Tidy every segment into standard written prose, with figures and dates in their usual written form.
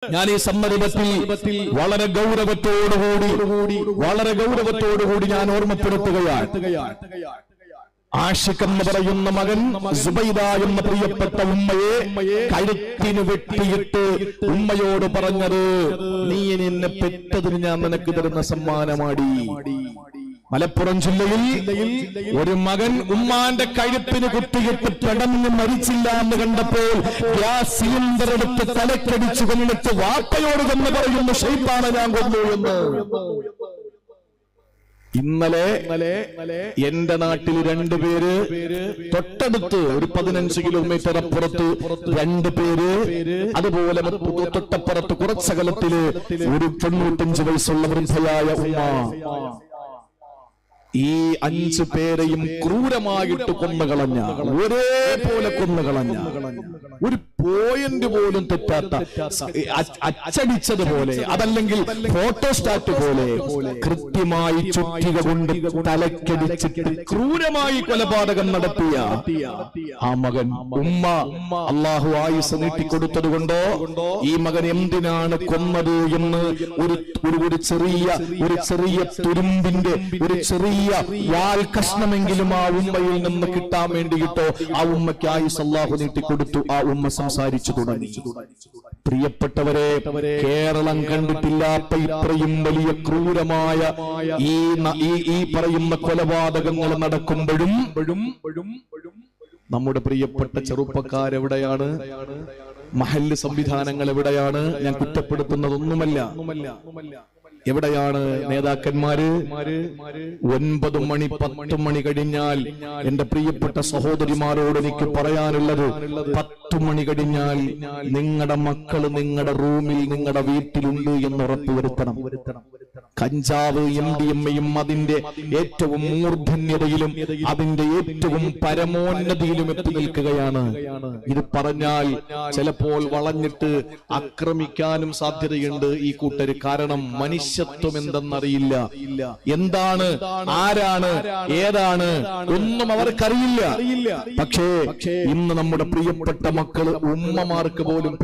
ഞാൻ ഈ സന്ദർഭത്തിൽ വളരെ ഗൗരവത്തോടുകൂടി ഞാൻ ഓർമ്മപ്പെടുത്തുകയാണ്. ആഷിഖ് എന്ന് പറയുന്ന മകൻ സുബൈദ എന്ന പ്രിയപ്പെട്ട ഉമ്മയെ കഴുത്തിന് വെട്ടിയിട്ട് ഉമ്മയോട് പറഞ്ഞത്, നീ എന്നെ പെറ്റതിന് ഞാൻ നിനക്ക് തരുന്ന സമ്മാനമാടി. മലപ്പുറം ജില്ലയിൽ ഒരു മകൻ ഉമ്മാന്റെ കഴുത്തിന് കുത്തിയിട്ട് പെടന്ന് മരിച്ചില്ല എന്ന് കണ്ടപ്പോൾ ഗ്യാസ് സിലിണ്ടർ എടുത്ത് തലക്കടിച്ചു കൊന്നിട്ട് വാപ്പയോട് എന്ന് പറയുന്നു, ശൈത്താനെ ഞാൻ കൊന്നു എന്ന്. ഇന്നലെ എന്റെ നാട്ടിൽ രണ്ടുപേര്, തൊട്ടടുത്ത് ഒരു 15 കിലോമീറ്റർ അപ്പുറത്ത് രണ്ടുപേര്, അതുപോലെ തൊട്ടപ്പുറത്ത് കുറച്ചകലത്തില് ഒരു 95 വയസ്സുള്ള വൃദ്ധയായ ഉമ്മ. ഈ 5 പേരെയും ക്രൂരമായിട്ട് കൊന്നുകളഞ്ഞ, ഒരേപോലെ കൊന്നുകളഞ്ഞ, ഒരു പോയിന്റ് പോലും തെറ്റാത്ത, അച്ചടിച്ചതുപോലെ അതല്ലെങ്കിൽ ഫോട്ടോസ്റ്റാറ്റ് പോലെ കൃത്യമായി ചുറ്റിക കൊണ്ട് തലക്കടിച്ചിട്ട് ക്രൂരമായി കൊലപാതകം നടത്തിയ ആ മകൻ ഉമ്മ അള്ളാഹു ആയുസ് നീട്ടിക്കൊടുത്തത് കൊണ്ടോ ഈ മകൻ എന്തിനാണ് കൊന്നത് എന്ന് ഒരു ചെറിയ തുരുമ്പിന്റെ ഒരു ചെറിയ വാൽ കഷ്ണമെങ്കിലും ആ ഉമ്മയിൽ നിന്ന് കിട്ടാൻ വേണ്ടിയിട്ടോ ആ ഉമ്മയ്ക്ക് ആയുസ് അല്ലാഹു നീട്ടിക്കൊടുത്തു. ആ ഉമ്മ സംസാരിച്ചു തുടങ്ങി. പ്രിയപ്പെട്ടവരെ, കേരളം കണ്ടിട്ടില്ലാത്ത ഇത്രയും വലിയ ക്രൂരമായ ഈ പറയുന്ന കൊലപാതകങ്ങൾ നടക്കുമ്പോഴും നമ്മുടെ പ്രിയപ്പെട്ട ചെറുപ്പക്കാരെവിടെയാണ്? മഹല്ല് സംവിധാനങ്ങൾ എവിടെയാണ്? ഞാൻ കുറ്റപ്പെടുത്തുന്നതൊന്നുമല്ല. എവിടെയാണ് നേതാക്കന്മാര്? 9 മണി 10 മണി കഴിഞ്ഞാൽ എന്റെ പ്രിയപ്പെട്ട സഹോദരിമാരോട് എനിക്ക് പറയാനുള്ളത്, 10 മണി കഴിഞ്ഞാൽ നിങ്ങളുടെ മക്കള് നിങ്ങളുടെ റൂമിൽ നിങ്ങളുടെ വീട്ടിലുണ്ട് എന്ന് ഉറപ്പുവരുത്തണം. കഞ്ചാവ് MDMA-യും അതിന്റെ ഏറ്റവും മൂർധന്യതയിലും അതിന്റെ ഏറ്റവും പരമോന്നതിയിലും എത്തി നിൽക്കുകയാണ്. ഇത് പറഞ്ഞാൽ ചിലപ്പോൾ വളഞ്ഞിട്ട് ആക്രമിക്കാനും സാധ്യതയുണ്ട് ഈ കൂട്ടര്. കാരണം മനുഷ്യത്വം എന്തെന്നറിയില്ല, എന്താണ്, ആരാണ്, ഏതാണ് ഒന്നും അവർക്കറിയില്ല. പക്ഷേ ഇന്ന് നമ്മുടെ പ്രിയപ്പെട്ട മക്കള് ഉമ്മമാർക്ക് പോലും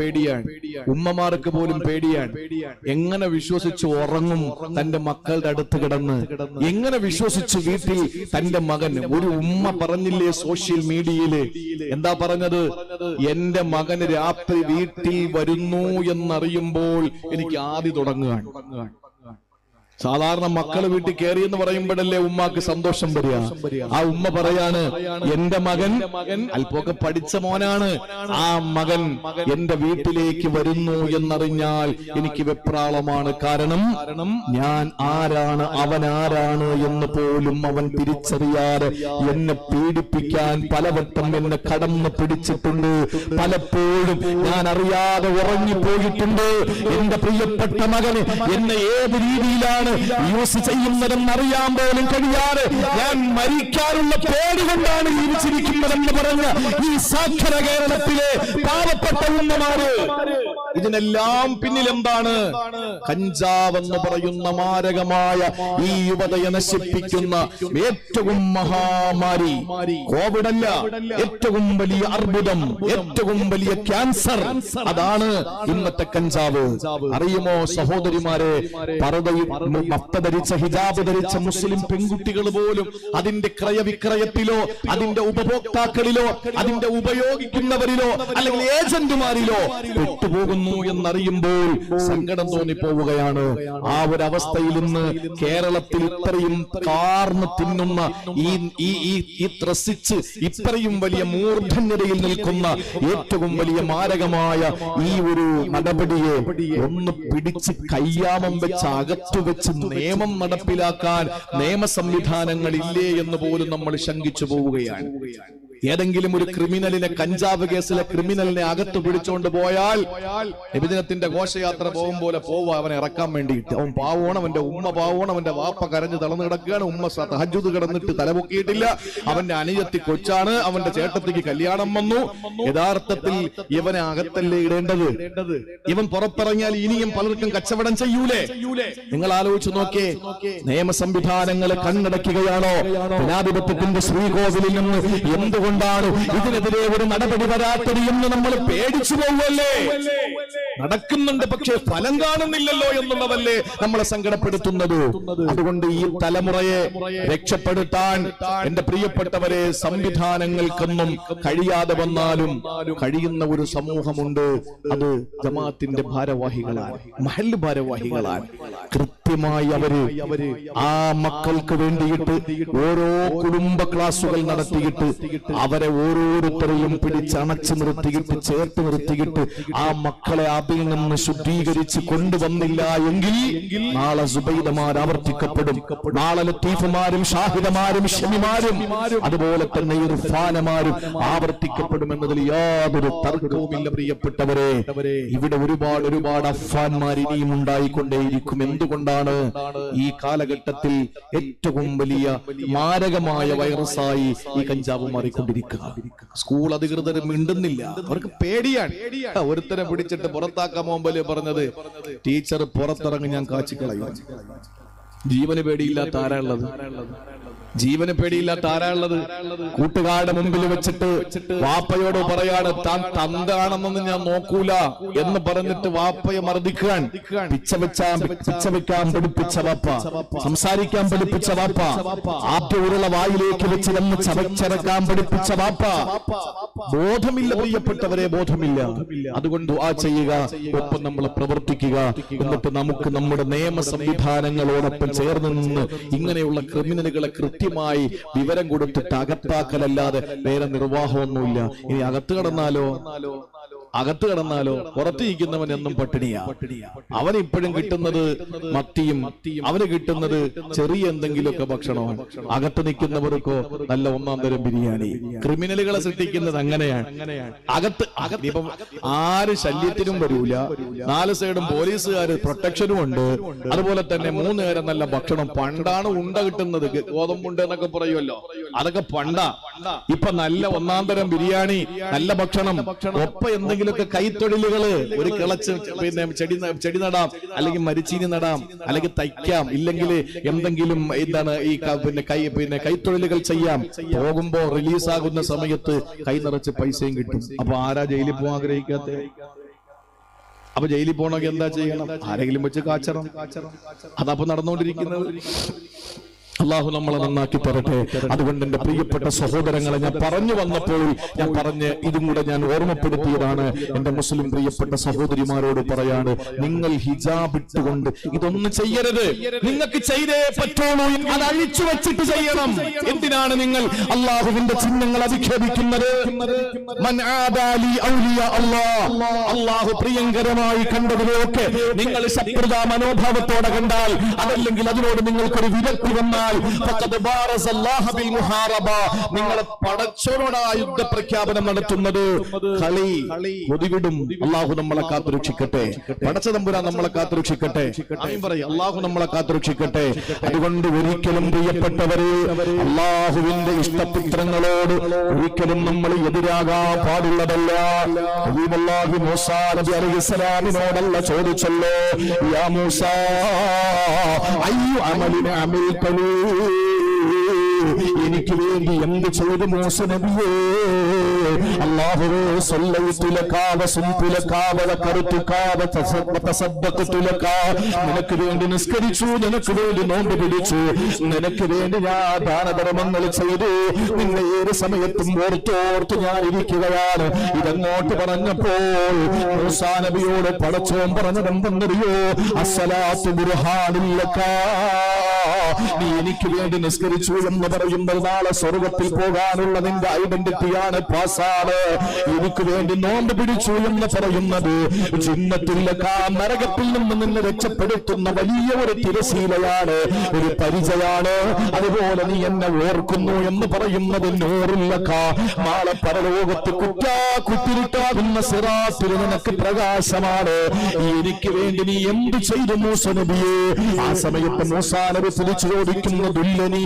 പേടിയാണ്. എങ്ങനെ വിശ്വസിച്ച് ഉറങ്ങും തന്റെ മക്കളുടെ അടുത്ത് കിടന്ന്? എങ്ങനെ വിശ്വസിച്ച് വീട്ടിൽ തന്റെ മകൻ? ഒരു ഉമ്മ പറഞ്ഞില്ലേ സോഷ്യൽ മീഡിയയില്, എന്താ പറഞ്ഞത്? എന്റെ മകന് രാത്രി വീട്ടിൽ വരുന്നു എന്നറിയുമ്പോൾ എനിക്ക് ആദി തുടങ്ങുകയാണ്. സാധാരണ മക്കള് വീട്ടിൽ കയറി എന്ന് പറയുമ്പോഴല്ലേ ഉമ്മാക്ക് സന്തോഷം വരിക. ആ ഉമ്മ പറയാണ്, എന്റെ മകൻ അല്പമൊക്കെ പഠിച്ച മോനാണ്, ആ മകൻ എന്റെ വീട്ടിലേക്ക് വരുന്നു എന്നറിഞ്ഞാൽ എനിക്ക് വെപ്രാളമാണ്. കാരണം ഞാൻ ആരാണ്, അവൻ ആരാണ് എന്ന് പോലും അവൻ തിരിച്ചറിയാതെ എന്നെ പീഡിപ്പിക്കാൻ പലവട്ടം എന്നെ കടന്നു പിടിച്ചിട്ടുണ്ട്. പലപ്പോഴും ഞാൻ അറിയാതെ ഉറങ്ങിപ്പോയിട്ടുണ്ട്. എന്റെ പ്രിയപ്പെട്ട മകന് എന്നെ ഏത് രീതിയിലാണ് യൂസ് ചെയ്യുന്നതെന്ന് അറിയാൻ പോലും കഴിയാതെ ഞാൻ മരിക്കാനുള്ള പേടി കൊണ്ടാണ് ജീവിച്ചിരിക്കുന്നതെന്ന് പറഞ്ഞ ഈ സാക്ഷര കേരളത്തിലെ പാവപ്പെട്ട ഉമ്മമാര്, ഇതിനെല്ലാം പിന്നിൽ എന്താണ്? കഞ്ചാവ് എന്ന് പറയുന്ന മാരകമായ ഈ യുവതയെ നശിപ്പിക്കുന്ന ഏറ്റവും മഹാമാരി കോവിഡ് അല്ല, ഏറ്റവും വലിയ അർബുദം, ഏറ്റവും വലിയ ക്യാൻസർ, അതാണ് ഇന്നത്തെ കഞ്ചാവ്. അറിയുമോ സഹോദരിമാരെ? മഫ്ത ധരിച്ച, ഹിജാബ് ധരിച്ച മുസ്ലിം പെൺകുട്ടികൾ പോലും അതിന്റെ ക്രയവിക്രയത്തിലോ അതിന്റെ ഉപഭോക്താക്കളിലോ അതിന്റെ ഉപയോഗിക്കുന്നവരിലോ അല്ലെങ്കിൽ ഏജന്റുമാരിലോ പെട്ടുപോകുന്നു എന്നറിയുമ്പോൾ സങ്കടം തോന്നിപ്പോവുകയാണ്. ആ ഒരു അവസ്ഥയിൽ നിന്ന് കേരളത്തിൽ ഇത്രയും കാർന്ന് തിന്നുന്ന ഈ ത്രസിച്ച് ഇത്രയും വലിയ മൂർധന്യതയിൽ നിൽക്കുന്ന ഏറ്റവും വലിയ മാരകമായ ഈ ഒരു നടപടിയെ ഒന്ന് പിടിച്ച് കയ്യാമം വെച്ച് അകത്തു വെച്ച് നിയമം നടപ്പിലാക്കാൻ നിയമ സംവിധാനങ്ങളില്ലേ എന്ന് പോലും നമ്മൾ ശങ്കിച്ചു പോവുകയാണ്. ഏതെങ്കിലും ഒരു ക്രിമിനലിനെ, കഞ്ചാവ് കേസിലെ ക്രിമിനലിനെ അകത്ത് പിടിച്ചുകൊണ്ട് പോയാൽ നബിദിനത്തിന്റെ ഘോഷയാത്ര പോകും പോലെ പോവുക അവനെ ഇറക്കാൻ വേണ്ടിയിട്ട്. അവൻ പാവോണം, അവന്റെ ഉമ്മ പാവോണം, അവന്റെ വാപ്പ കരഞ്ഞ് തളർന്നു കിടക്കുകയാണ്, ഉമ്മ തഹജ്ജുദ് കിടന്നിട്ട് തലപൊക്കിയിട്ടില്ല, അവന്റെ അനുജത്തി കൊച്ചാണ്, അവന്റെ ചേട്ടത്തിക്ക് കല്യാണം വന്നു. യഥാർത്ഥത്തിൽ ഇവനെ അകത്തല്ലേ ഇടേണ്ടത്? ഇവൻ പുറത്തിറങ്ങിയാൽ ഇനിയും പലർക്കും കച്ചവടം ചെയ്യൂലേ? നിങ്ങൾ ആലോചിച്ച് നോക്കേ. നിയമ സംവിധാനങ്ങളെ കണ്ണടക്കുകയാണോ? ജനാധിപത്യത്തിന്റെ ശ്രീകോവിലിൽ നിന്ന് എന്തുകൊണ്ടാണ് ഇതിനെതിരെ ഒരു നടപടി വരാത്തത് എന്ന് നമ്മൾ പേടിച്ചു പോവുമല്ലേ? നടക്കുന്നുണ്ട്, പക്ഷേ ഫലം കാണുന്നില്ലല്ലോ എന്നുള്ളതല്ലേ നമ്മളെ സങ്കടപ്പെടുത്തുന്നത്. അതുകൊണ്ട് ഈ തലമുറയെ രക്ഷപ്പെടുത്താൻ എന്റെ പ്രിയപ്പെട്ടവരെ സംവിധാനങ്ങൾക്കൊന്നും കഴിയാതെ വന്നാലും കഴിയുന്ന ഒരു സമൂഹമുണ്ട്. അത് ജമാഅത്തിന്റെ ഭാരവാഹികളാണ്, മഹല്ല് ഭാരവാഹികളാണ്. കൃത്യമായി അവര് ആ മക്കൾക്ക് വേണ്ടിയിട്ട് ഓരോ കുടുംബ ക്ലാസുകൾ നടത്തിയിട്ട് അവരെ ഓരോരുത്തരെയും പിടിച്ചണച്ചു നിർത്തിയിട്ട് ചേർത്ത് നിർത്തിയിട്ട് ആ മക്കളെ അതിൽ നിന്ന് ശുദ്ധീകരിച്ച് കൊണ്ടുവന്നില്ല എങ്കിൽ നാളെ സുബൈദമാർ ആവർത്തിക്കപ്പെടും, നാളെ ലത്തീഫുമാരും ഷാഹിദമാരും ഷമിമാരും അതുപോലെ തന്നെ ഇർഫാനമാരും ആവർത്തിക്കപ്പെടുമെന്നതിൽ യാതൊരു തർക്കവുമില്ല. പ്രിയപ്പെട്ടവരെ, ഇവിടെ ഒരുപാട് അഫ്ഫാന്മാർ ഇനിയും ഉണ്ടായിക്കൊണ്ടേയിരിക്കും. എന്തുകൊണ്ടാണ്? ഈ കാലഘട്ടത്തിൽ ഏറ്റവും വലിയ മാരകമായ വൈറസായി ഈ കഞ്ചാവ് മാറിക്കൊണ്ടിരിക്കുക. സ്കൂൾ അധികൃതർ മിണ്ടുന്നില്ല, അവർക്ക് പേടിയാണ്. ഒരുത്തനെ പിടിച്ചിട്ട് പുറത്താക്കാൻ പോകുമ്പോൾ പറഞ്ഞത്, ടീച്ചർ പുറത്തിറങ്ങി ഞാൻ കാച്ചിക്കളയും. ജീവന് പേടിയില്ലാത്ത ആരാളുള്ളത്? ജീവന് പേടിയില്ലാത്ത ആരാളുള്ളത്? കൂട്ടുകാരുടെ മുമ്പിൽ വെച്ചിട്ട് വാപ്പയോട് പറയാണ്, താൻ തന്താണെന്നൊന്നും ഞാൻ നോക്കൂല എന്ന് പറഞ്ഞിട്ട് വാപ്പയെ മർദ്ദിക്കാൻ, പിച്ച വെക്കാൻ പഠിപ്പിച്ച വാപ്പ, സംസാരിക്കാൻ പഠിപ്പിച്ച വാപ്പ, ആദ്യ ഉരുള വായിലേക്ക് വെച്ച് എന്ന് ചവച്ചരക്കാൻ പഠിപ്പിച്ച വാപ്പ. ബോധമില്ല പ്രിയപ്പെട്ടവരെ, ബോധമില്ല. അതുകൊണ്ട് ദുആ ചെയ്യുക, ഒപ്പം നമ്മൾ പ്രവർത്തിക്കുക. എന്നിട്ട് നമുക്ക് നമ്മുടെ നിയമ സംവിധാനങ്ങളോടൊപ്പം ചേർന്ന് നിന്ന് ഇങ്ങനെയുള്ള ക്രിമിനലുകളെ കൃത്യമായി വിവരം കൊടുത്തിട്ട് അകത്താക്കലല്ലാതെ വേറെ നിർവാഹമൊന്നുമില്ല. ഇനി അകത്ത് കടന്നാലോ പുറത്തിരിക്കുന്നവൻ എന്നും പട്ടിണിയാ. അവന് ഇപ്പോഴും കിട്ടുന്നത് മത്തിയും, അവന് കിട്ടുന്നത് ചെറിയ എന്തെങ്കിലുമൊക്കെ ഭക്ഷണമാണ്. അകത്ത് നിൽക്കുന്നവർക്കോ നല്ല ഒന്നാം തരം ബിരിയാണി. ക്രിമിനലുകളെ സൃഷ്ടിക്കുന്നത് അങ്ങനെയാണ്. ഇപ്പം ആര് ശല്യത്തിനും വരൂല, 4 സൈഡും പോലീസുകാർ പ്രൊട്ടക്ഷനും ഉണ്ട്. അതുപോലെ തന്നെ 3 നേരം നല്ല ഭക്ഷണം. പണ്ടാണ് ഉണ്ട കിട്ടുന്നത്, ഗോതമ്പുണ്ട് എന്നൊക്കെ പറയുമല്ലോ, അതൊക്കെ പണ്ടാ. ഇപ്പൊ നല്ല ഒന്നാം തരം ബിരിയാണി, നല്ല ഭക്ഷണം, ഒപ്പം എന്തെങ്കിലുമൊക്കെ കൈത്തൊഴിലുകള്. ഒരു കിളച്ച് ചെടി നടാം, അല്ലെങ്കിൽ മരിച്ചീനി നടാം, അല്ലെങ്കിൽ തയ്ക്കാം, ഇല്ലെങ്കിൽ എന്തെങ്കിലും എന്താണ് ഈ കൈത്തൊഴിലുകൾ ചെയ്യാം. പോകുമ്പോ റിലീസാകുന്ന സമയത്ത് കൈ നിറച്ച് പൈസയും കിട്ടും. അപ്പൊ ആരാ ജയിലിൽ പോകാൻ ആഗ്രഹിക്കാത്ത? അപ്പൊ ജയിലിൽ പോകണമെങ്കിൽ എന്താ ചെയ്യണം? ആരെങ്കിലും വെച്ച് കാച്ചണം. അതപ്പൊ നടന്നുകൊണ്ടിരിക്കുന്നത്. അള്ളാഹു നമ്മളെ നന്നാക്കി തരട്ടെ. അതുകൊണ്ട് എന്റെ പ്രിയപ്പെട്ട സഹോദരങ്ങളെ, ഞാൻ പറഞ്ഞു വന്നപ്പോൾ ഞാൻ പറഞ്ഞ് ഇതും കൂടെ ഞാൻ ഓർമ്മപ്പെടുത്തിയതാണ്. എന്റെ മുസ്ലിം പ്രിയപ്പെട്ട സഹോദരിമാരോട് പറയാണ്, നിങ്ങൾ ഹിജാബ് ഇട്ടുകൊണ്ട് ഇതൊന്നും ചെയ്യരുത്. നിങ്ങൾക്ക് ചെയ്തേ പറ്റുള്ളൂ, അത് അഴിച്ചു വെച്ചിട്ട് ചെയ്യണം. എന്തിനാണ് നിങ്ങൾ അള്ളാഹുവിന്റെ ചിഹ്നങ്ങൾ അധിക്ഷേപിക്കുന്നത്? അള്ളാഹു പ്രിയങ്കരമായി കണ്ടതിനെയൊക്കെ നിങ്ങൾ ശത്രുതാ മനോഭാവത്തോടെ കണ്ടാൽ, അതല്ലെങ്കിൽ അതിനോട് നിങ്ങൾക്കൊരു വിരക്തി വന്നാൽ, നിങ്ങൾ പടച്ചോനോട് ആ യുദ്ധ പ്രഖ്യാപനം നടത്തുന്നത് കളി ഒതിവിടും. അള്ളാഹു നമ്മളെ കാത്തുരക്ഷിക്കട്ടെ, പടച്ചതമ്പുരാൻ നമ്മളെ കാത്തുരക്ഷിക്കട്ടെ, അള്ളാഹു നമ്മളെ കാത്തുരക്ഷിക്കട്ടെ. അതുകൊണ്ട് ഒരിക്കലും പ്രിയപ്പെട്ടവരെ, അള്ളാഹുവിന്റെ ഇഷ്ടപുത്രങ്ങളോട് ഒരിക്കലും നമ്മൾ എതിരാകാൻ പാടുള്ളതല്ല. മൂസാ നബി അലൈഹിസ്സലാമിനോടല്ല ചോദിച്ചല്ലോ, യാ മൂസാ അയ്യു അമലിന അമിൽതനൂ, എനിക്ക് വേണ്ടി എന്ത് ചെയ്തു മൂസ നബിയേ? അല്ലാഹുവേ, സല്ലൈതു ലക വസംതു ലക വദകർതുക വതസദ്ദഖതു ലക, നിനക്ക് വേണ്ടി നിസ്കരിച്ചു, നിനക്ക് വേണ്ടി നോമ്പ് പിടിച്ചു, നിനക്ക് വേണ്ടി ഞാൻ ദാനധർമ്മങ്ങൾ ചെയ്തു, നിന്നെ ഏത് സമയത്തും ഓർത്തോർത്ത് ഞാൻ ഇരിക്കുകയാണ്. ഇതങ്ങോട്ട് പറഞ്ഞപ്പോൾ മൂസാ നബിയോട് പടച്ചോൻ പറഞ്ഞതെന്തെന്നറിയോ? അസ്സലാത്തു ബുർഹാനുൽ ലക, നീ എനിക്ക് വേണ്ടി നിസ്കരിച്ചു എന്ന് പറയുമ്പോൾ നാളെ സ്വർഗത്തിൽ പോകാനുള്ള നിന്റെ ഐഡന്റിറ്റിയാണ്, പാസാണ്. എനിക്ക് വേണ്ടി നോമ്പ് പിടിച്ചു എന്ന് പറയുന്നത് ജിന്നത്തിലൊക്കെ നരകത്തിൽ നിന്ന് നിന്നെ രക്ഷപ്പെടുത്തുന്ന വലിയ ഒരു തിരശീലയാണ്, ഒരു പരിചയാണ്. അതുപോലെ നീ എന്നെ ഓർക്കുന്നു എന്ന് പറയുന്നത് നൂറില്ലക്ക, നാളെ പരലോകത്ത് കുത്തിരിട്ടാകുന്ന സിറാത്തിൽ നിനക്ക് പ്രകാശമാണ്. എനിക്ക് വേണ്ടി നീ എന്ത് ചെയ്തു മൂസ നബിയെ? ആ സമയത്ത് മൂസാ നബി ചോദിക്കുന്നതുല്ലനീ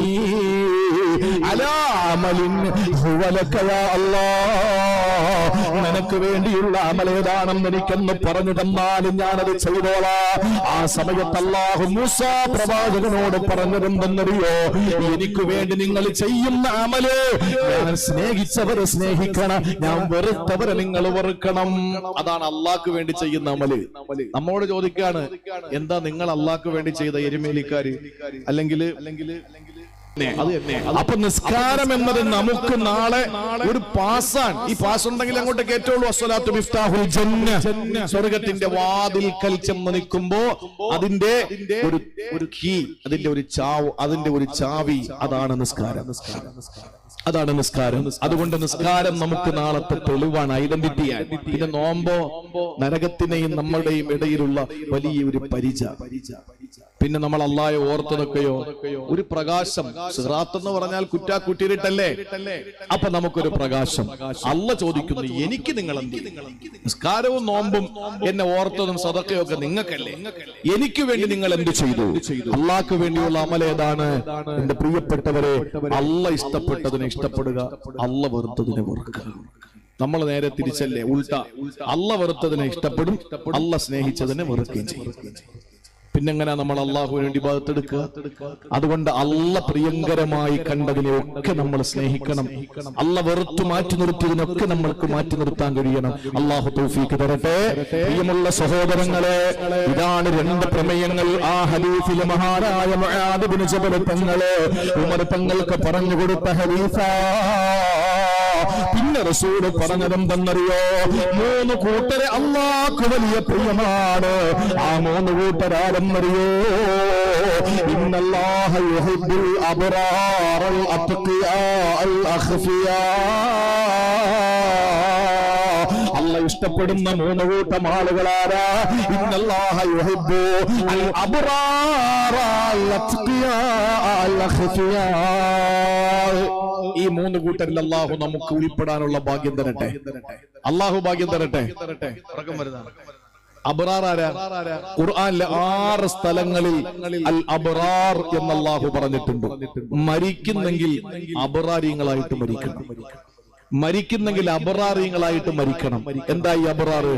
അലാ അമലിൻ ഹുവ ലക യാ അല്ലാഹ്, നിനക്ക് വേണ്ടിയുള്ള അമലേതാണെന്ന് എനിക്കെന്ന് പറഞ്ഞു തന്നാലും ഞാനത് ചെയ്തോളാം. ആ സമയത്ത് അല്ലാഹു മൂസാ പ്രവാചകനോട് പറഞ്ഞതെന്തെന്നറിയോ? എനിക്ക് വേണ്ടി നിങ്ങൾ ചെയ്യുന്ന അമല്, ഞാൻ സ്നേഹിച്ചവരെ സ്നേഹിക്കണം, ഞാൻ വെറുത്തവരെ നിങ്ങൾ വെറുക്കണം. അതാണ് അള്ളാഹ്ക്ക് വേണ്ടി ചെയ്യുന്ന അമല്. നമ്മോട് ചോദിക്കാണ്, എന്താ നിങ്ങൾ അള്ളാഹ്ക്ക് വേണ്ടി ചെയ്ത എരുമേലിക്കാര്? അല്ലെങ്കിൽ അപ്പൊ നിസ്കാരം എന്നത് നമുക്ക് നാളെ ഒരു പാസ്സാണ്. ഈ പാസ് ഉണ്ടെങ്കിൽ അങ്ങോട്ട് കേറ്റുള്ളൂ. അസ്സലാത്തു മിഫ്താഹുൽ ജന്ന, സ്വർഗത്തിന്റെ വാതിൽക്കൽ ചെന്ന് നിൽക്കുമ്പോ അതിന്റെ ഒരു കീ, അതിന്റെ ഒരു ചാവി, അതാണ് നിസ്കാരം. അതാണ് നിസ്കാരം. അതുകൊണ്ട് നിസ്കാരം നമുക്ക് നാളത്തെ തെളിവാണ്, ഐഡന്റിറ്റിയാണ്. പിന്നെ നോമ്പോ നരകത്തിനെയും നമ്മളുടെയും ഇടയിലുള്ള വലിയൊരു പരിച. പിന്നെ നമ്മൾ അല്ലാഹയെ ഓർത്തതൊക്കെയോ ഒരു പ്രകാശം. സിറാത്ത് എന്ന് പറഞ്ഞാൽ കുറ്റാക്കുറ്റിയിട്ടല്ലേ? അപ്പൊ നമുക്കൊരു പ്രകാശം. അല്ലാഹ് ചോദിക്കുന്നു, എനിക്ക് നിങ്ങൾ എന്ത്? നിസ്കാരവും നോമ്പും എന്നെ ഓർത്തതും സദഖയും ഒക്കെ നിങ്ങൾക്കല്ലേ? എനിക്ക് വേണ്ടി നിങ്ങൾ എന്ത് ചെയ്തു? അല്ലാഹ്ക്ക് വേണ്ടിയുള്ള അമൽ ഏതാണ്? എന്റെ പ്രിയപ്പെട്ടവരെ, അല്ലാഹ് ഇഷ്ടപ്പെട്ടതിനെ ഇഷ്ടപ്പെടുക, അല്ലാഹ് വെറുത്തതിനെ വെറുക്കുക. നമ്മൾ നേരെ തിരിച്ചല്ലേ, ഉൾട്ട. അല്ലാഹ് വെറുത്തതിനെ ഇഷ്ടപ്പെടും, അല്ലാഹ് സ്നേഹിച്ചതിനെ വെറുക്കുകയും ചെയ്യും. പിന്നെങ്ങനെ നമ്മൾ അള്ളാഹുവിന് വേണ്ടി ഇബാദത്തെടുക്കുക? അതുകൊണ്ട് അല്ലാഹ് പ്രിയങ്കരമായി കണ്ടതിനെ ഒക്കെ നമ്മൾ സ്നേഹിക്കണം. അല്ലാഹ് വെറുത്തു മാറ്റി നിർത്തിയതിനൊക്കെ നമ്മൾക്ക് മാറ്റി നിർത്താൻ കഴിയണം. അല്ലാഹു തൗഫീഖ് തരട്ടെ. പ്രിയമുള്ള സഹോദരങ്ങളെ, ഇതാണ് രണ്ട് പ്രമേയങ്ങൾ. ആ ഹദീസിലെ മഹാനായ മുആദ് ഇബ്നു ജബൽ തങ്ങളെ ഉമർ തങ്ങൾക്ക് പറഞ്ഞു കൊടുത്ത ഹദീസാ. പിന്നെ റസൂൽ പറഞ്ഞതെന്തെന്നറിയോ? 3 കൂട്ടരെ അല്ലാഹ്ക്ക് വലിയ പ്രിയമാണ്. ആ 3 കൂട്ടരാരെന്നറിയോ? ഇന്നല്ലാഹ യുഹിബ്ബുൽ അബ്റാറൽ അത്ഖിയാ അൽ അഖ്ഫിയാ. അല്ലാഹ് ഇഷ്ടപ്പെടുന്ന 3 കൂട്ടം ആളുകളാരാ? ഇന്നല്ലാഹ യുഹിബ്ബു അൽ അബ്റാറൽ അത്ഖിയാ അൽ അഖ്ഫിയാ. ഈ 3 കൂട്ടരിൽ അല്ലാഹു നമുക്ക് ഉൾപ്പെടാനുള്ള ഭാഗ്യം തരട്ടെ. അല്ലാഹു ഭാഗ്യം തരട്ടെ. അബ്റാർ ആരാ? ഖുർആനിലെ 6 സ്ഥലങ്ങളിൽ അൽ അബ്റാർ എന്ന് അല്ലാഹു പറഞ്ഞിട്ടുണ്ട്. മരിക്കുന്നെങ്കിൽ അബ്റാരിങ്ങളായിട്ട് മരിക്കണം. മരിക്കുന്നെങ്കിൽ അബ്റാറിങ്ങളായിട്ട് മരിക്കണം. എന്തായി അബ്റാറ്?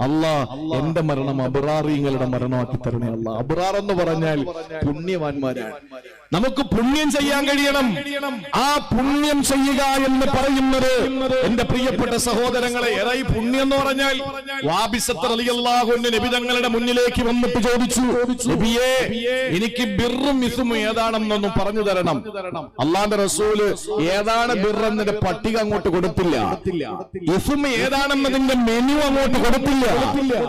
അല്ലാഹ് എന്റെ മരണം അബ്റാറിങ്ങളുടെ മരണമാക്കി തരണേ അല്ലാഹ്. അബ്റാർ എന്ന് പറഞ്ഞാൽ പുണ്യവാന്മാരാണ്. നമുക്ക് പുണ്യം ചെയ്യാൻ കഴിയണം. ആ പുണ്യം ചെയ്യുക എന്ന് പറയുന്നത് എന്റെ പ്രിയപ്പെട്ട സഹോദരങ്ങളെ, ഏതായി പുണ്യം എന്ന് പറഞ്ഞാൽ വാബിസത്ത് റളിയല്ലാഹു അൻഹു നബി തങ്ങളുടെ മുന്നിലേക്ക് വന്നിട്ട് ചോദിച്ചു, നബിയേ, എനിക്ക് ബിർറും ഇസ്മും ഏതാണെന്നൊന്നും പറഞ്ഞു തരണം. അല്ലാഹുവിന്റെ റസൂല് ഏതാണ് ബിർറെന്നതിന്റെ പട്ടിക അങ്ങോട്ട് കൊടുത്തില്ല. ഇസ്മ ഏതാണെന്നതിന്റെ മെനു അങ്ങോട്ട് കൊടുത്തില്ല.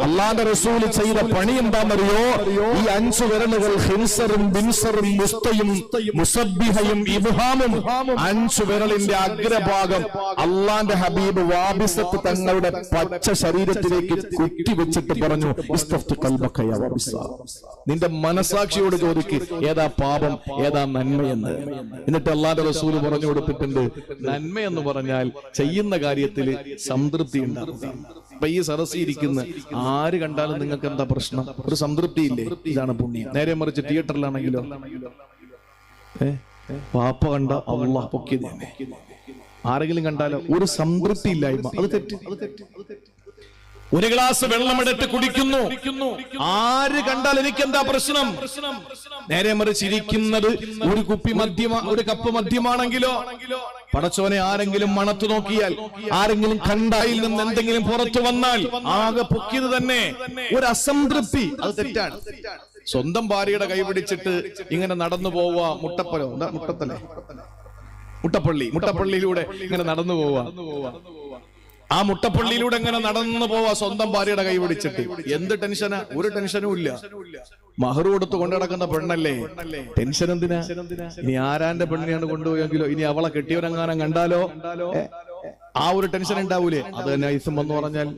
അല്ലാഹുവിന്റെ റസൂല് ചെയ്ത പണി എന്താണെന്നറിയോ? ഈ 5 വിരലുകൾ ഹിൻസറും ബിൻസറും മുസ്തയും മുസബ്ബിഹയും ഇബ്ഹാമും 5 വിരലിന്റെ അഗ്രഭാഗം അള്ളാന്റെ ഹബീബ് വാബിസത്ത് തങ്ങളുടെ പച്ച ശരീരത്തിലേക്ക് കുത്തിവെച്ചിട്ട് പറഞ്ഞു, നിന്റെ മനസാക്ഷിയോട് ചോദിക്ക്, ഏതാ പാപം ഏതാ നന്മയെന്ന്. എന്നിട്ട് അള്ളാന്റെ റസൂല് പറഞ്ഞു കൊടുത്തിട്ടുണ്ട്, നന്മയെന്ന് പറഞ്ഞാൽ ചെയ്യുന്ന കാര്യത്തിൽ സംതൃപ്തി ഉണ്ടാകുക. അപ്പൊ ഈ സദസ്സിൽ ഇരിക്കുന്ന ആര് കണ്ടാലും നിങ്ങൾക്ക് എന്താ പ്രശ്നം? ഒരു സംതൃപ്തി ഇല്ലേ? ഇതാണ് പുണ്യം. നേരെ മറിച്ച് തിയേറ്ററിലാണെങ്കിലോ പാപ്പ കണ്ട അല്ലാഹ് പൊക്കിയത് തന്നെ. ആരെങ്കിലും കണ്ടാലോ ഒരു സംതൃപ്തി ഇല്ലായ്മ. അത് തെറ്റ്. ഒരു ഗ്ലാസ് വെള്ളമെടുത്ത് കുടിക്കുന്നു, ആര് കണ്ടാൽ എനിക്ക് എന്താ പ്രശ്നം? നേരെ മറിച്ചിരിക്കുന്നത് ഒരു കുപ്പി മദ്യമാ, ഒരു കപ്പ് മദ്യമാണെങ്കിലോ പടച്ചോനെ ആരെങ്കിലും മണത്തു നോക്കിയാൽ, ആരെങ്കിലും കണ്ടായിൽ നിന്ന് എന്തെങ്കിലും പുറത്തു വന്നാൽ ആകെ പൊക്കിയത് തന്നെ. ഒരു അസംതൃപ്തി, അത് തെറ്റാണ്. സ്വന്തം ഭാര്യയുടെ കൈ പിടിച്ചിട്ട് ഇങ്ങനെ നടന്നു പോവുക, മുട്ടപ്പള്ളിയിലൂടെ ഇങ്ങനെ നടന്നു പോവുക. ആ മുട്ടപ്പള്ളിയിലൂടെ ഇങ്ങനെ നടന്നു പോവാ സ്വന്തം ഭാര്യയുടെ കൈ പിടിച്ചിട്ട്. എന്ത് ടെൻഷനാ? ഒരു ടെൻഷനും ഇല്ല. മഹർ കൊടുത്ത് കൊണ്ടു നടക്കുന്ന പെണ്ണല്ലേ, ടെൻഷൻ എന്തിനാ? ഇനി ആരാന്റെ പെണ്ണിനെയാണ് കൊണ്ടുപോയെങ്കിലോ, ഇനി അവളെ കെട്ടിയവരെങ്ങാനും കണ്ടാലോ, ആ ഒരു ടെൻഷൻ ഉണ്ടാവൂലേ? അത് തന്നെ ഇസ്മ എന്ന് പറഞ്ഞാൽ.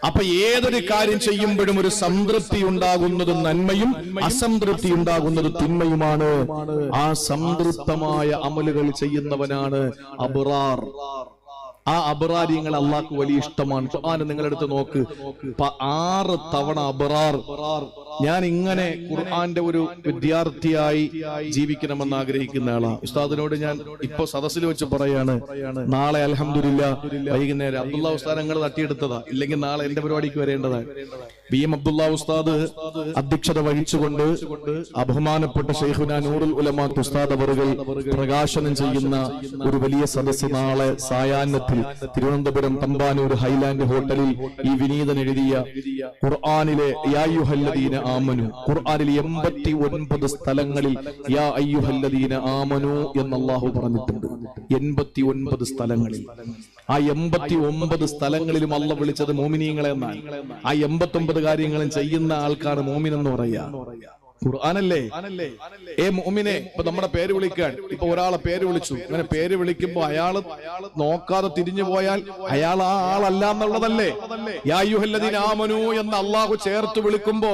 അപ്പൊ ഏതൊരു കാര്യം ചെയ്യുമ്പോഴും ഒരു സംതൃപ്തി ഉണ്ടാകുന്നത് നന്മയും അസംതൃപ്തി ഉണ്ടാകുന്നത് തിന്മയുമാണ്. ആ സംതൃപ്തമായ അമലുകൾ ചെയ്യുന്നവനാണ് അബ്റാർ. ആ അബ്റാരിങ്ങൾ അള്ളാഹ്ക്ക് വലിയ ഇഷ്ടമാണ്. ഖുർആൻ നിങ്ങളെടുത്ത് നോക്ക്, 6 തവണ അബ്റാർ ഞാൻ ഇങ്ങനെ ഖുർആന്റെ ഒരു വിദ്യാർത്ഥിയായി ജീവിക്കണമെന്ന് ആഗ്രഹിക്കുന്ന ആളാണ്. ഉസ്താദിനോട് ഞാൻ ഇപ്പൊ സദസ്സിൽ വെച്ച് പറയാണ്, നാളെ അൽഹംദുലില്ലാ വൈകുന്നേരം അബ്ദുള്ള ഉസ്താദ് ഞങ്ങൾ തട്ടിയെടുത്തതാ, ഇല്ലെങ്കിൽ നാളെ എന്റെ പരിപാടിക്ക് വരേണ്ടതാണ്. BM അബ്ദുള്ള ഉസ്താദ് അധ്യക്ഷത വഹിച്ചുകൊണ്ട് ബഹുമാനപ്പെട്ട ശൈഖുനാ നൂറുൽ ഉലമാ ഉസ്താദ് അവറുകൾ പ്രകാശനം ചെയ്യുന്ന ഒരു വലിയ സദസ്സ് നാളെ സായാഹ്നത്തിൽ തിരുവനന്തപുരം തമ്പാനൂർ ഹൈലാൻഡ് ഹോട്ടലിൽ ഈ വിനീതൻ എഴുതിയ ഖുർആനിലെ യാ അയ്യുഹല്ലദീന ആമനു, ഖുർആനിൽ 89 സ്ഥലങ്ങളിൽ യാ അയ്യുഹല്ലദീന ആമനു എന്ന് അല്ലാഹു പറഞ്ഞിട്ടുണ്ട്. 89 സ്ഥലങ്ങളിൽ. ആ 89 സ്ഥലങ്ങളിലും അല്ലാഹു വിളിച്ചത് മോമിനീങ്ങളെ എന്നാണ്. ആ 89 കാര്യങ്ങളും ചെയ്യുന്ന ആൾക്കാണ് മോമിൻ എന്ന് പറയാ. ഖുർആനല്ലേ? മുഅ്മിനെ, ഇപ്പൊ നമ്മുടെ പേര് വിളിക്കാൻ, ഇപ്പൊ ഒരാളെ പേര് വിളിച്ചു, അങ്ങനെ പേര് വിളിക്കുമ്പോ അയാള് നോക്കാതെ തിരിഞ്ഞു പോയാൽ അയാൾ ആ ആളല്ല എന്നുള്ളതല്ലേ? യാ അയ്യുഹല്ലദീന ആമനൂ എന്ന് അള്ളാഹു ചേർത്ത് വിളിക്കുമ്പോ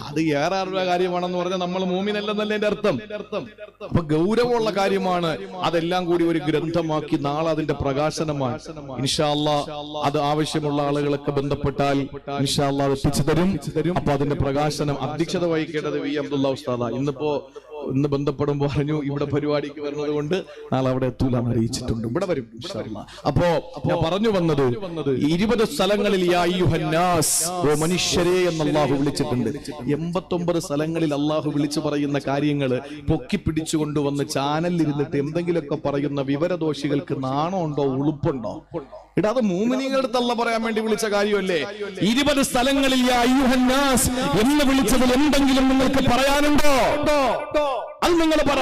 അത് ഏറെ അറിവുള്ള കാര്യമാണെന്ന് പറഞ്ഞാൽ നമ്മൾ മുഅ്മിനല്ലെന്നല്ലേ എന്റെ അർത്ഥം. അപ്പൊ ഗൗരവമുള്ള കാര്യമാണ്. അതെല്ലാം കൂടി ഒരു ഗ്രന്ഥമാക്കി നാളെ അതിന്റെ പ്രകാശനമാണ്. ഇൻഷാ അല്ലാഹ് അത് ആവശ്യമുള്ള ആളുകളൊക്കെ ബന്ധപ്പെട്ടാൽ ഇൻഷാ അല്ലാഹ് എത്തിച്ചു തരും. അപ്പൊ അതിന്റെ പ്രകാശനം അധ്യക്ഷത വഹിക്കേണ്ടത് വി അബ്ദുള്ള ഉസ്താദ. ഇന്ന് ബന്ധപ്പെടുമ്പോ പറഞ്ഞു ഇവിടെ പരിപാടിക്ക് വരുന്നത് കൊണ്ട് നാളെ അവിടെ എത്തൂലെന്ന് അറിയിച്ചിട്ടുണ്ട്. ഇവിടെ വരും ഇൻഷാ അല്ലാഹ്. അപ്പോ ഞാൻ പറഞ്ഞു വന്നത് 20 സ്ഥലങ്ങളിൽ യാ അയ്യുഹന്നാസ്, ഓ മനുഷ്യരെ എന്ന് അല്ലാഹു വിളിച്ചിട്ടുണ്ട്. 89 സ്ഥലങ്ങളിൽ അല്ലാഹു വിളിച്ചു പറയുന്ന കാര്യങ്ങൾ പൊക്കി പിടിച്ചുകൊണ്ടുവന്ന് ചാനലിൽ ഇരുന്നിട്ട് എന്തെങ്കിലുമൊക്കെ പറയുന്ന വിവരദോഷികൾക്ക് നാണമുണ്ടോ, ഉളുപ്പുണ്ടോ? ഇടാ, അത് മുഅ്മിനീങ്ങളുടെ അടുത്ത് അല്ലാഹ് പറയാൻ വേണ്ടി വിളിച്ച കാര്യമല്ലേ? 20 സ്ഥലങ്ങളിൽ യാ അയ്യുഹന്നാസ് എന്ന് വിളിച്ചതിൽ എന്തെങ്കിലും നിങ്ങൾക്ക് പറയാനുണ്ടോ? അത് നിങ്ങൾ പറ.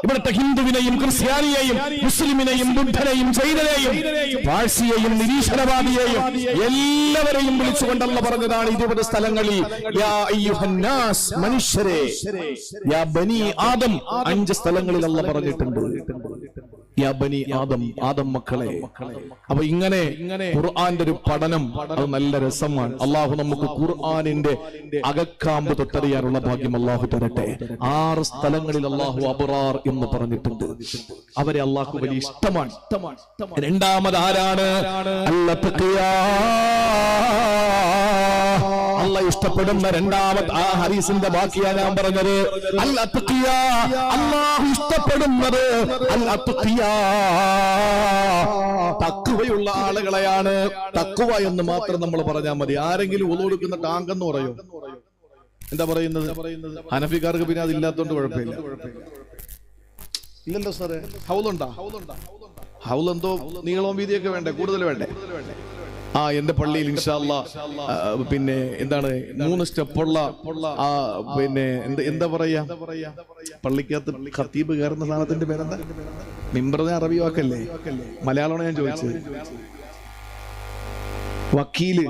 ഇവിടുത്തെ ഹിന്ദുവിനെയും ക്രിസ്ത്യാനിയെയും മുസ്ലിമിനെയും ബുദ്ധനെയും ജൈനനെയും പാഴ്സിയെയും നിരീശ്വരവാദിയെയും എല്ലാവരെയും വിളിച്ചുകൊണ്ടല്ല പറഞ്ഞതാണ് 20 സ്ഥലങ്ങളിൽ യാ അയ്യുഹന്നാസ്, മനുഷ്യരെ. യാ ബനി ആദം 5 സ്ഥലങ്ങളിൽ അല്ലാഹ് പറഞ്ഞിട്ടുണ്ട്. യാ ബനി ആദം, ആദം മക്കളെ. അപ്പൊ ഇങ്ങനെ ഖുർആന്റെ ഒരു പഠനം അത് നല്ല രസമാണ്. അള്ളാഹു നമുക്ക് ഖുർആനിന്റെ അകക്കാമ്പ് തൊട്ടറിയാനുള്ള ഭാഗ്യം അള്ളാഹു തരട്ടെ. 6 സ്ഥലങ്ങളിൽ അള്ളാഹു അബ്റാർ എന്ന് പറഞ്ഞിട്ടുണ്ട്. അവരെ അള്ളാഹു വലിയ ഇഷ്ടമാണ്. രണ്ടാമത് ആരാണ്? അള്ളാഹ് ഇഷ്ടപ്പെടുന്ന രണ്ടാമത് ആ ഹദീസിന്റെ ബാക്കിയാ ഞാൻ പറഞ്ഞത്. അൽ അത്ഖിയ, അള്ളാഹു ഇഷ്ടപ്പെടുന്നത് അൽ അത്ഖിയ, തഖ്വയുള്ള ആളുകളെയാണ്. തഖ്വ എന്ന് മാത്രം നമ്മൾ പറഞ്ഞാൽ മതി. ആരെങ്കിലും ഒളു കൊടുക്കുന്ന ടാങ്ക് എന്ന് പറയോ? എന്താ പറയുന്നത്? ഹനഫിക്കാർക്ക് പിന്നെ അതില്ലാത്തോണ്ട് കുഴപ്പമില്ല. ഇല്ലല്ലോ സാറേ, ഹൗലുണ്ടാ? ഹൗലെന്തോ നീളവും വീതിയൊക്കെ വേണ്ടേ? കൂടുതൽ വേണ്ടേ? എന്റെ പള്ളിയിൽ ഇൻഷാ അല്ലാഹ് പിന്നെ എന്താണ് 3 സ്റ്റെപ്പുള്ള പിന്നെ എന്താ പറയാ, പള്ളിക്കകത്ത് ഖത്തീബ് കയറുന്ന സാധനത്തിന്റെ പേരെന്താ? മിമ്പറിനെ അറബി വാക്കല്ലേ? മലയാളമാണ് ഞാൻ ചോദിച്ചത്. വക്കീല്,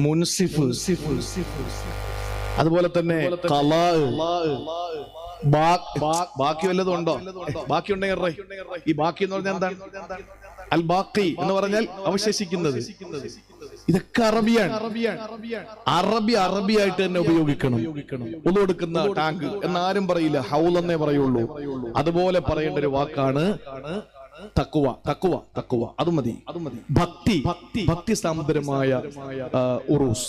മുൻസിഫ്, അതുപോലെ തന്നെ ഖലാ. ബാക്കി വല്ലതും ഉണ്ടോ? ബാക്കി ഉണ്ടെങ്കിൽ ഈ ബാക്കി എന്ന് പറഞ്ഞാൽ എന്താണ്? അൽ ബാക്കി എന്ന് പറഞ്ഞാൽ അവശേഷിക്കുന്നത്. ഇതൊക്കെ അറബിയാണ്. അറബിയായിട്ട് തന്നെ ഉപയോഗിക്കണം. ഒന്നു കൊടുക്കുന്ന ടാങ്ക് എന്നാരും പറയില്ല, ഹൗൽ എന്നേ പറയുള്ളൂ. അതുപോലെ പറയേണ്ട ഒരു വാക്കാണ് തഖ്വ. അത് മതി. ഭക്തി സാന്ദ്രമായ ഉറൂസ്.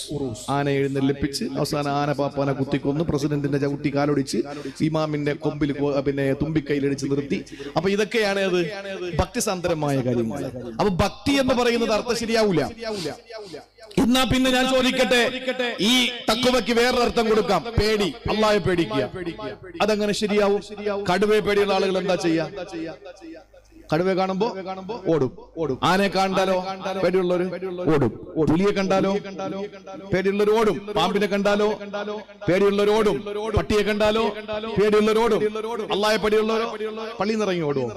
ആന എഴുന്നള്ളിപ്പിച്ച് അവസാനം ആന പാപ്പാനെ കുത്തിക്കൊന്ന് പ്രസിഡന്റിന്റെ ചവിട്ടി കാലൊടിച്ച് ഇമാമിന്റെ കൊമ്പിൽ പിന്നെ തുമ്പിക്കൈയിലടിച്ച് നിർത്തി. അപ്പൊ ഇതൊക്കെയാണ് അത് ഭക്തിസാന്ദ്രമായ കാര്യങ്ങൾ. അപ്പൊ ഭക്തി എന്ന് പറയുന്നത് അർത്ഥം ശരിയാവൂല. എന്നാ പിന്നെ ഞാൻ ചോദിക്കട്ടെ, ഈ തഖ്വയ്ക്ക് വേറൊരർത്ഥം കൊടുക്കാം. പേടി, അല്ലാഹയെ പേടിക്കുക. അതെങ്ങനെ ശരിയാവും? കടുവയെ പേടിയുള്ള ആളുകൾ എന്താ ചെയ്യാ? കടുവയെ കാണുമ്പോ ഓടും. ആനയെ കണ്ടാലോ പേടിയുള്ളവര് ഓടും. പുലിയെ കണ്ടാലോ പേടിയുള്ളവർ ഓടും. പാമ്പിനെ കണ്ടാലോ പേടിയുള്ളവർ ഓടും. പട്ടിയെ കണ്ടാലോ പേടിയുള്ളവർ ഓടും. അല്ലാഹയെ പേടിയുള്ളവരോ പള്ളിയിൽ നിന്ന് ഇറങ്ങി ഓടുവോ?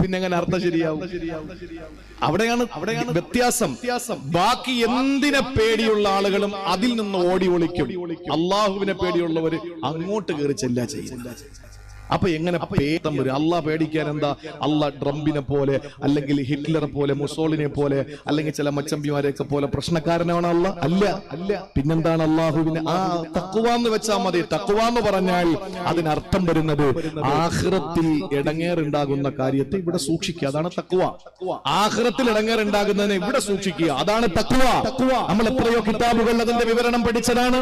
പിന്നെ എങ്ങനെ അർത്ഥം ശരിയാവും? അവിടെയാണ് വ്യത്യാസം. ബാക്കി എന്തിനെ പേടിയുള്ള ആളുകളും അതിൽ നിന്ന് ഓടി ഒളിക്കും. അള്ളാഹുവിനെ പേടിയുള്ളവര് അങ്ങോട്ട് കയറി ചെല്ലാ ചെയ്യും. അപ്പൊ എങ്ങനെ പേട്ടം വരും? അള്ളാഹ് പേടിക്കാൻ എന്താ? അള്ളാഹ് ട്രംപിനെ പോലെ അല്ലെങ്കിൽ ഹിറ്റ്ലറെ പോലെ മുസോളിനെ പോലെ അല്ലെങ്കിൽ ചില മച്ചമ്പിമാരെയൊക്കെ പോലെ പ്രശ്നക്കാരനാണ് അള്ളാഹ്? അല്ല, അല്ല. പിന്നെന്താണ് അള്ളാഹുവിന് ആ തഖ്വ എന്ന് വെച്ചാൽ മതി. തഖ്വ എന്ന് പറഞ്ഞാൽ അതിനർത്ഥം വരുന്നത് ആഖിറത്തിൽ ഇടങ്ങേറുണ്ടാകുന്ന കാര്യത്തെ ഇവിടെ സൂക്ഷിക്കുക, അതാണ് തഖ്വ. ആഖിറത്തിൽ ഇടങ്ങേറുണ്ടാകുന്നതിനെ ഇവിടെ സൂക്ഷിക്കുക, അതാണ് തഖ്വ. നമ്മൾ എത്രയോ കിതാബുകൾ അതിന്റെ വിവരണം പഠിച്ചതാണ്.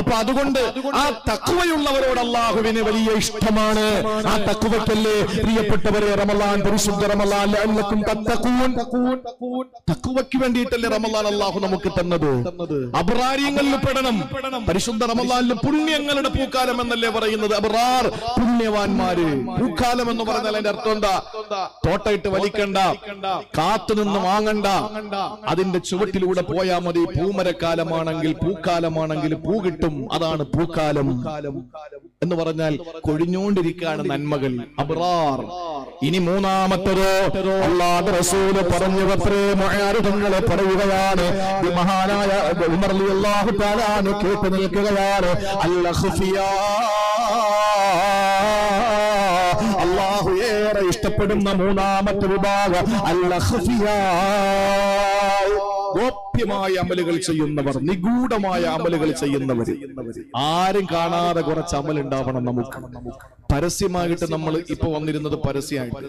അപ്പൊ അതുകൊണ്ട് ആ തഖ്വയുള്ളവരോട് അള്ളാഹുവിന് വലിയ ഇഷ്ടമാണ്. ആ തഖ്വയ്ക്കല്ലേ പ്രിയപ്പെട്ടവരെ റമളാൻ, പരിശുദ്ധ റമളാൻ, ലഅല്ലക്കും തത്തഖൂൻ, തഖ്വയ്ക്ക് വേണ്ടിയിട്ടല്ലേ റമളാൻ അല്ലാഹു നമുക്ക് തന്നത്. അബ്റാരിയങ്ങളിൽ പെടണം. പരിശുദ്ധ റമളാനിൽ പുണ്യങ്ങളുടെ പൂക്കാലം എന്നല്ലേ പറയുന്നത്. അബ്റാർ പുണ്യവാന്മാര്. പൂക്കാലം എന്ന് പറഞ്ഞാൽ അതിന്റെ അർത്ഥം എന്താ? തോട്ടയിട്ട് വലിക്കണ്ട, കാത്തുനിന്ന് വാങ്ങണ്ട, അതിന്റെ ചുവട്ടിലൂടെ പോയാൽ മതി. പൂമരക്കാലമാണെങ്കിൽ പൂക്കാലമാണെങ്കിൽ പൂ കിട്ടും, അതാണ് പൂക്കാലം എന്ന് പറഞ്ഞാൽ കൊഴിഞ്ഞുകൊണ്ടിരിക്കുകയാണ് നന്മകൾ. അബ്റാർ. ഇനി മൂന്നാമത്തേതോ അല്ലാഹുവിന്റെ റസൂൽ പറഞ്ഞു തങ്ങളെ പറയുകയാണ്. മഹാനായ ഉമർ റളിയല്ലാഹു തആല അൻഹു കേട്ട് നിൽക്കുകയാണ്. അൽ-ഖഫിയാ, അല്ലാഹു ഏറെ ഇഷ്ടപ്പെടുന്ന മൂന്നാമത്തെ വിഭാഗം അൽ-ഖഫിയാ, ഗോപ്യമായ അമലുകൾ ചെയ്യുന്നവർ, നിഗൂഢമായ അമലുകൾ ചെയ്യുന്നവർ. ആരും കാണാതെ കുറച്ച് അമൽ ഉണ്ടാവണം നമുക്ക്. പരസ്യമായിട്ട് നമ്മൾ ഇപ്പൊ വന്നിരുന്നത് പരസ്യമായിട്ട്,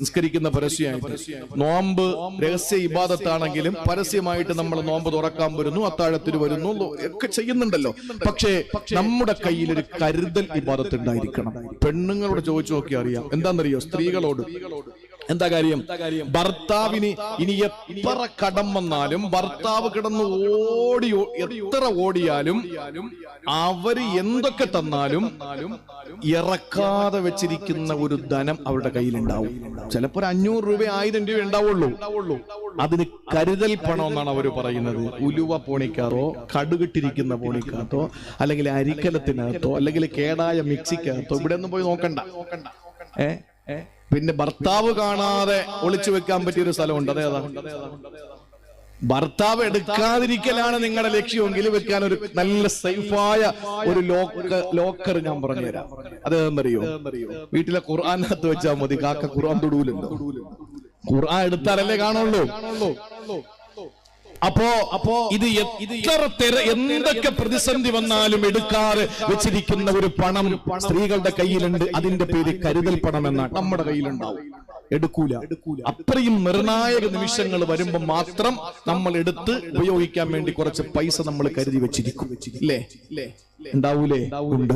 നിസ്കരിക്കുന്ന പരസ്യമായിട്ട്, നോമ്പ് രഹസ്യ ഇബാദത്താണെങ്കിലും പരസ്യമായിട്ട് നമ്മൾ നോമ്പ് തുറക്കാൻ വരുന്നു, അത്താഴത്തിന് വരുന്നു, ഒക്കെ ചെയ്യുന്നുണ്ടല്ലോ. പക്ഷേ നമ്മുടെ കയ്യിൽ ഒരു കരുതൽ ഇബാദത്ത് ഉണ്ടായിരിക്കണം. പെണ്ണുങ്ങളോട് ചോദിച്ചു നോക്കി അറിയാം. എന്താണെന്നറിയോ? സ്ത്രീകളോട് എന്താ കാര്യം? ഭർത്താവിന് ഇനി എത്ര കടം വന്നാലും, ഭർത്താവ് കിടന്ന് എത്ര ഓടിയാലും, അവര് എന്തൊക്കെ തന്നാലും ഇറക്കാതെ വെച്ചിരിക്കുന്ന ഒരു ധനം അവരുടെ കയ്യിലുണ്ടാവും. ചിലപ്പോ 500 രൂപ 1000 രൂപ ഉണ്ടാവുള്ളൂ. അതിന് കരുതൽ പണം എന്നാണ് അവർ പറയുന്നത്. ഉലുവ പോണിക്കാറോ, കടുകിട്ടിരിക്കുന്ന പോണിക്കകത്തോ, അല്ലെങ്കിൽ അരിക്കലത്തിനകത്തോ, അല്ലെങ്കിൽ കേടായ മിക്സിക്കകത്തോ ഇവിടെ ഒന്നും പോയി നോക്കണ്ട. പിന്നെ ഭർത്താവ് കാണാതെ ഒളിച്ചു വെക്കാൻ പറ്റിയൊരു സ്ഥലമുണ്ട്. അതേതാ? ഭർത്താവ് എടുക്കാതിരിക്കലാണ് നിങ്ങളുടെ ലക്ഷ്യമെങ്കിൽ വെക്കാൻ ഒരു നല്ല സേഫായ ഒരു ലോക്കർ ഞാൻ പറഞ്ഞുതരാം. അതെന്നറിയോ? വീട്ടിലെ ഖുർആനകത്ത് വെച്ചാൽ മതി. കാക്ക ഖുർആൻ തൊടൂലുണ്ടോ? ഖുർആൻ എടുത്താലല്ലേ കാണുള്ളൂ. അപ്പോ ഇത് എന്തൊക്കെ പ്രതിസന്ധി വന്നാലും എടുക്കാതെ വെച്ചിരിക്കുന്ന ഒരു പണം സ്ത്രീകളുടെ കയ്യിലുണ്ട്. അതിന്റെ പേര് കരുതൽ പണം എന്നാണ്. നമ്മുടെ കയ്യിലുണ്ടാവും, എടുക്കൂല. അത്രയും നിർണായക നിമിഷങ്ങൾ വരുമ്പോൾ മാത്രം നമ്മൾ എടുത്ത് ഉപയോഗിക്കാൻ വേണ്ടി കുറച്ച് പൈസ നമ്മൾ കരുതി വെച്ചിരിക്കും. ഇല്ലേ? ഉണ്ടാവൂലേ? ഉണ്ട്.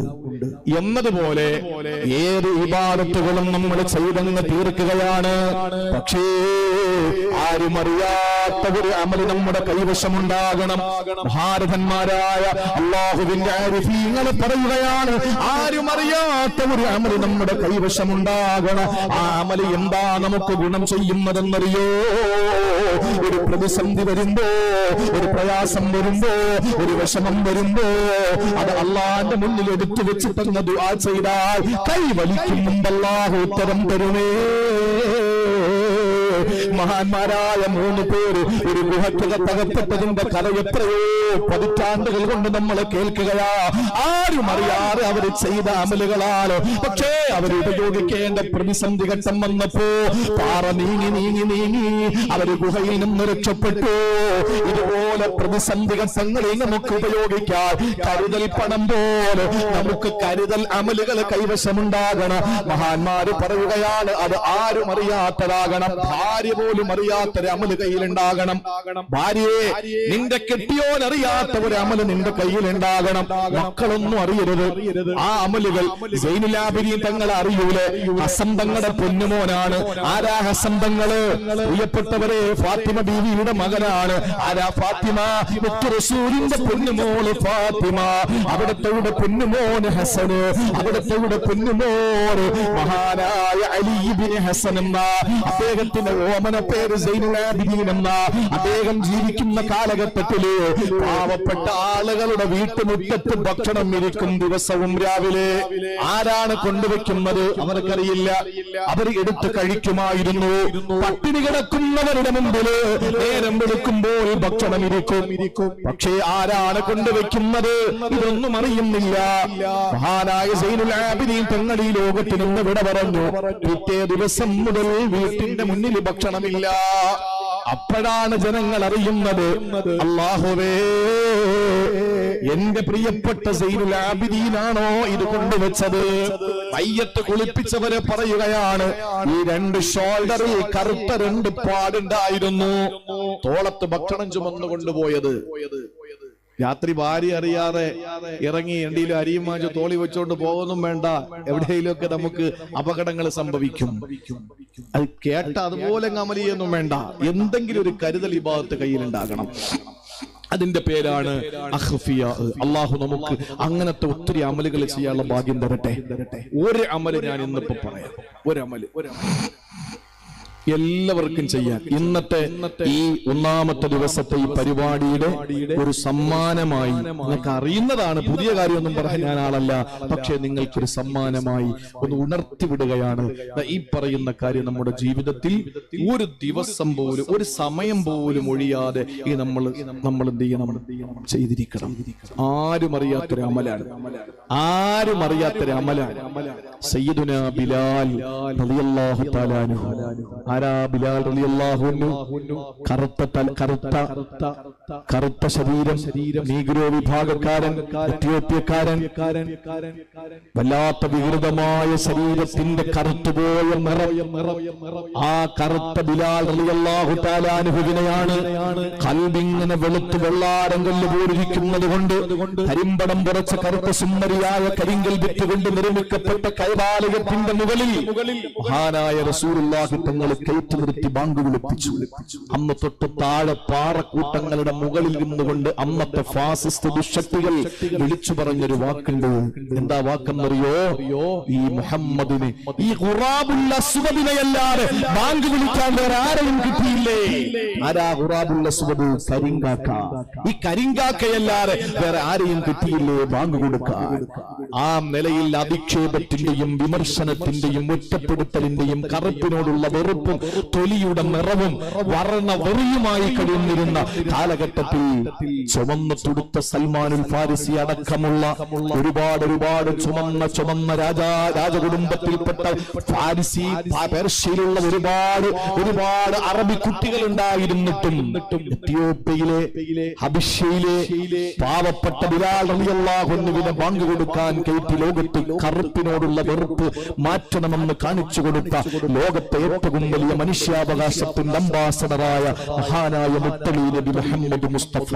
എന്നതുപോലെ ഏത് ഇബാദത്തുകളും നമ്മൾ ചെയ്തെന്ന് തീർക്കുകയാണ്. പക്ഷേ ആരും അറിയാത്ത ഒരു അമല് നമ്മുടെ കൈവശമുണ്ടാകണം. ഭാരതന്മാരായ അല്ലാഹുവിന്റെ ആരിഫീങ്ങൾ പറയുകയാണ്, ആരും അറിയാത്ത ഒരു അമല് നമ്മുടെ കൈവശമുണ്ടാകണം. ആ അമല് എന്താ നമുക്ക് ഗുണം ചെയ്യുന്നതെന്നറിയോ? ഒരു പ്രതിസന്ധി വരുമ്പോ, ഒരു പ്രയാസം വരുമ്പോ, ഒരു വിഷമം വരുമ്പോ അത് അള്ളാന്റെ മുന്നിൽ എടുത്തു വെച്ചിട്ടെന്ന് ദുആ ചെയ്താൽ കൈവലിക്കും മുമ്പ് അല്ലാഹു ഉത്തരം തരുമേ. മഹാന്മാരായ 3 പേര് ഒരു ഗുഹയ്ക്കകത്തകപ്പെട്ടതിന്റെ കഥ എത്രയോ പതിറ്റാണ്ടുകൾ കൊണ്ട് നമ്മൾ കേൾക്കുകയാ. ആരും അറിയാതെ അവർ ചെയ്ത അമലുകളാണ്. പക്ഷേ അവർ ഉപയോഗിക്കേണ്ട പ്രതിസന്ധി ഘട്ടം വന്നപ്പോ പാറ നീങ്ങി അവർ ഗുഹയിൽ നിന്ന് രക്ഷപ്പെട്ടു. ഇതുപോലെ പ്രതിസന്ധി ഘട്ടങ്ങളിൽ നമുക്ക് ഉപയോഗിക്കാൻ കരുതൽ പണം പോലെ നമുക്ക് കരുതൽ അമലുകൾ കൈവശമുണ്ടാകണം. മഹാന്മാര് പറയുകയാണ്, അത് ആരും അറിയാത്തതാകണം. ഭാര്യ പോലും അറിയാത്ത ഒരു അമല് കയ്യിലുണ്ടാകണം. ഭാര്യയെ, നിന്റെ കെട്ടിയോൻ അറിയാത്ത ഒരു അമല് നിന്റെ കയ്യിലുണ്ടാകണം. മക്കളൊന്നും അറിയരുത്. ആ അമലുകൾ സൈനുലാബിരീൻ തങ്ങളെ അറിയൂലേ? ഹസൻ തങ്ങളുടെ പൊന്നുമോനാണ്. ആരാ ഹസൻ തങ്ങള്? പ്രിയപ്പെട്ടവരെ, ഫാത്തിമ ബീവിയുടെ മകനാണ്. ആരാ ഫാത്തിമ? റസൂലിന്റെ പൊന്നുമോള് ഫാത്തിമ. അവിടത്തെ പൊന്നുമോന് ഹസന്. അവിടത്തെ പൊന്നുമോന് മഹാനായ അലി ഇബ്നു ഹസൻ എന്ന അദ്ദേഹത്തിന്റെ അവനെ പേര് സൈനുൽ ആബിദീൻ എന്ന. അദ്ദേഹം ജീവിക്കുന്ന കാലഘട്ടത്തില് പാവപ്പെട്ട ആളുകളുടെ വീട്ടുമുറ്റത്ത് ഭക്ഷണം ഇരിക്കും ദിവസവും രാവിലെ. ആരാണ് കൊണ്ടുവെക്കുന്നത് അവർക്കറിയില്ല. അവർ എടുത്ത് കഴിക്കുമായിരുന്നു. പട്ടിണി കിടക്കുന്നവരുടെ മുമ്പില് നേരം എടുക്കുമ്പോൾ ഭക്ഷണം ഇരിക്കും. പക്ഷേ ആരാണ് കൊണ്ടുവെക്കുന്നത് ഇതൊന്നും അറിയുന്നില്ല. മഹാനായ സൈനുൽ ആബിദീൻ തങ്ങൾ ഈ ലോകത്തിൽ നിന്ന് വിട പറഞ്ഞു. പിറ്റേ ദിവസം മുതൽ വീട്ടിന്റെ മുന്നിൽ ഭക്ഷണമില്ല. അപ്പോഴാണ് ജനങ്ങൾ അറിയുന്നത്, അല്ലാഹുവേ, എന്റെ പ്രിയപ്പെട്ട സൈനുൽ ആബിദീനാണോ ഇത് കൊണ്ടുവച്ചത്? മയ്യത്ത് കുളിപ്പിച്ചവരെ പറയുകയാണ്, ഈ 2 ഷോൾഡറിൽ കറുത്ത 2 പാടുണ്ടായിരുന്നു. തോളത്ത് ഭക്ഷണം ചുമന്നു കൊണ്ടുപോയത്. രാത്രി ഭാര്യ അറിയാതെ ഇറങ്ങി എന്തെങ്കിലും അരിയും വാങ്ങിച്ച് തോളി വെച്ചോണ്ട് പോകുന്നും വേണ്ട, എവിടെയെങ്കിലുമൊക്കെ നമുക്ക് അപകടങ്ങൾ സംഭവിക്കും. അത് കേട്ട അതുപോലെ അമലിയൊന്നും വേണ്ട, എന്തെങ്കിലും ഒരു കരുതൽ ഈ ഭാഗത്ത് കയ്യിലുണ്ടാകണം. അതിന്റെ പേരാണ് അഖ്ഫിയ. അള്ളാഹു നമുക്ക് അങ്ങനത്തെ ഒത്തിരി അമലുകൾ ചെയ്യാനുള്ള ഭാഗ്യം തരട്ടെ. ഒരു അമല് ഞാൻ ഇന്നിപ്പോ പറയാം. ഒരു അമല് എല്ലാവർക്കും ചെയ്യാൻ. ഇന്നത്തെ ഈ 1ാമത്തെ ദിവസത്തെ ഈ പരിപാടിയുടെ ഒരു സമ്മാനമായി, നിങ്ങൾക്ക് അറിയുന്നതാണ്, പുതിയ കാര്യമൊന്നും പറയാൻ ഞാൻ ആളല്ല, പക്ഷേ നിങ്ങൾക്കൊരു സമ്മാനമായി ഒന്ന് ഉണർത്തിവിടുകയാണ്. ഈ പറയുന്ന കാര്യം നമ്മുടെ ജീവിതത്തിൽ ഒരു ദിവസം പോലും, ഒരു സമയം പോലും ഒഴിയാതെ ഈ നമ്മൾ എന്ത് ചെയ്യണം, ചെയ്തിരിക്കണം. ആരും അറിയാത്തൊരു അമലാണ്, ആരും അറിയാത്തൊരു അമലാണ്. സയ്യിദുനാ ബിലാൽ റളിയല്ലാഹു തആല അൻഹു. ആരാ ബിലാൽ റളിയല്ലാഹു അൻഹു? കറുത്ത ശരീരം, നീഗ്രോ വിഭാഗക്കാരൻ, എത്യോപ്യക്കാരൻ, വല്ലാത്ത വികൃതമായ ശരീരത്തിന്റെ കറുത്തുപോയ നിറം. ആ കറുത്ത ബിലാൽ റളിയല്ലാഹു തആല അൻഹുവിനെയാണ് ഖൽബിങ്ങനെ വെളുത്ത് വെള്ളാരം കല്ല് പോലിരിക്കുന്നത് കൊണ്ട് കരിമ്പടം പുറച്ച കറുത്ത സുന്ദരിയായ കരിങ്കൽ വിറ്റുകൊണ്ട് നിർമ്മിക്കപ്പെട്ട കൈവാലയത്തിന്റെ മുകളിൽ മഹാനായ റസൂലുള്ളാഹി തങ്ങൾ കയറ്റി നിർത്തി ബാങ്ക് വിളിപ്പിച്ചു. അന്ന് തൊട്ട് താഴെ പാറക്കൂട്ടങ്ങളുടെ മുകളിൽ നിന്നുകൊണ്ട് അന്നത്തെ ഫാസിസ്റ്റ് ദുശക്തികൾ വിളിച്ചു പറഞ്ഞൊരു വാക്കുണ്ട്. എന്താ വാക്കെന്നറിയോ? ഈ മുഹമ്മദിന്, ഈ ഖുറാബുൽ അസ്വദിനെയല്ലാതെ ബാങ്ക് വിളിക്കാൻ വേറെ ആരെയും കിട്ടിയില്ലേ? ആരാ ഖുറാബുൽ അസ്വദ്? കരിങ്കാക്ക. ഈ കരിങ്കാക്കയല്ലാതെ വേറെ ആരെയും കിട്ടിയില്ലേ ബാങ്ക് കൊടുക്കാൻ? ആ നിലയിൽ അധിക്ഷേപത്തിന്റെയും വിമർശനത്തിന്റെയും ഒറ്റപ്പെടുത്തലിന്റെയും കറുപ്പിനോടുള്ള വെറുപ്പും തൊലിയുടെ നിറവും വർണ്ണ വെറിയുമായി കഴിയുന്നിരുന്ന കാലഘട്ടത്തിൽ ചുമന്ന തുടുത്ത സൽമാനുൽ ഫാരിസി അടക്കമുള്ള ഒരുപാട് ചുമന്ന രാജകുടുംബത്തിൽപ്പെട്ട ഫാരിസി, പേർഷ്യയിലുള്ള ഒരുപാട് അറബി കുട്ടികൾ ഉണ്ടായിരുന്നിട്ടും എത്യോപ്യയിലെ ഹബിഷ്യയിലെ പാവപ്പെട്ട ബിലാൽ റളിയല്ലാഹു അൻഹുവിനെ ബാങ്ക് കൊടുക്കാൻ കയറ്റി ലോകത്ത് കറുപ്പിനോടുള്ള വെറുപ്പ് മാറ്റണമെന്ന് കാണിച്ചു കൊടുത്ത ലോകത്തെ ഏറ്റവും വലിയ മനുഷ്യാവകാശത്തിന്റെ അംബാസഡറായ മഹാനായ മുത്തലി നബി മുഹമ്മദ് മുസ്തഫ